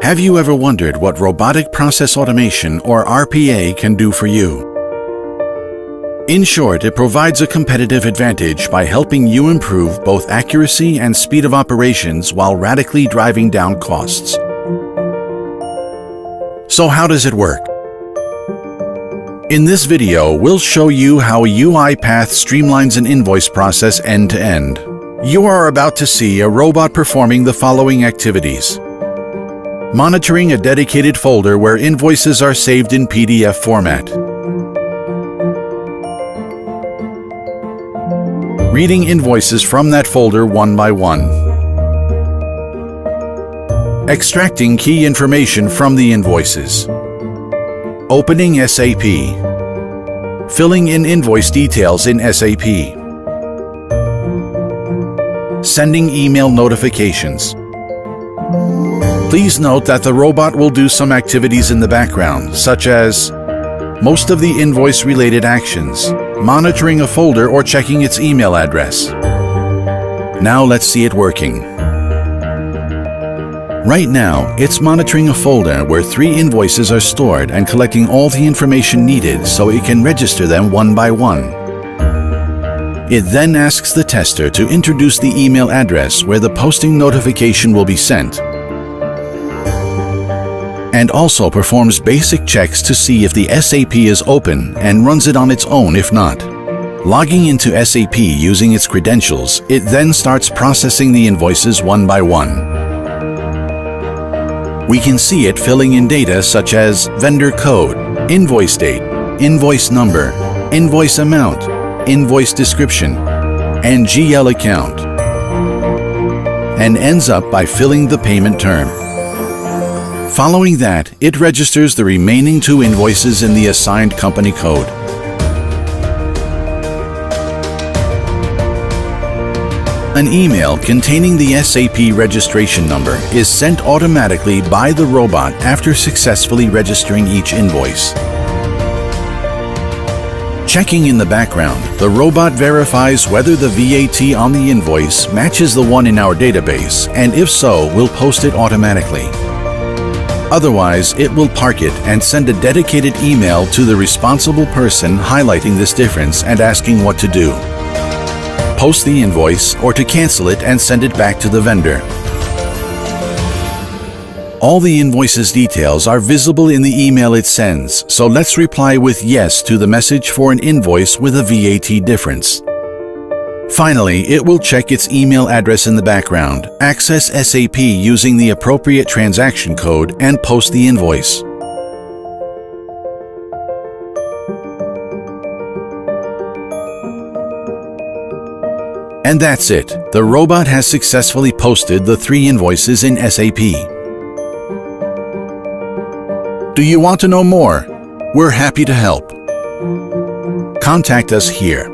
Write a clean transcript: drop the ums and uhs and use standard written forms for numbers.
Have you ever wondered what robotic process automation, or RPA, can do for you? In short, it provides a competitive advantage by helping you improve both accuracy and speed of operations while radically driving down costs. So how does it work? In this video, we'll show you how a UiPath streamlines an invoice process end to end. You are about to see a robot performing the following activities: monitoring a dedicated folder where invoices are saved in PDF format, reading invoices from that folder one by one, extracting key information from the invoices, opening SAP, filling in invoice details in SAP, sending email notifications. Please note that the robot will do some activities in the background, such as most of the invoice-related actions, monitoring a folder or checking its email address. Now let's see it working. Right now, it's monitoring a folder where 3 invoices are stored and collecting all the information needed so it can register them one by one. It then asks the tester to introduce the email address where the posting notification will be sent, and also performs basic checks to see if the SAP is open and runs it on its own if not. Logging into SAP using its credentials, it then starts processing the invoices one by one. We can see it filling in data such as vendor code, invoice date, invoice number, invoice amount, invoice description, and GL account, and ends up by filling the payment term. Following that, it registers the remaining 2 invoices in the assigned company code. An email containing the SAP registration number is sent automatically by the robot after successfully registering each invoice. Checking in the background, the robot verifies whether the VAT on the invoice matches the one in our database, and if so, will post it automatically. Otherwise, it will park it and send a dedicated email to the responsible person highlighting this difference and asking what to do: post the invoice or to cancel it and send it back to the vendor. All the invoice's details are visible in the email it sends, so let's reply with yes to the message for an invoice with a VAT difference. Finally, it will check its email address in the background, access SAP using the appropriate transaction code, and post the invoice. And that's it. The robot has successfully posted the 3 invoices in SAP. Do you want to know more? We're happy to help. Contact us here.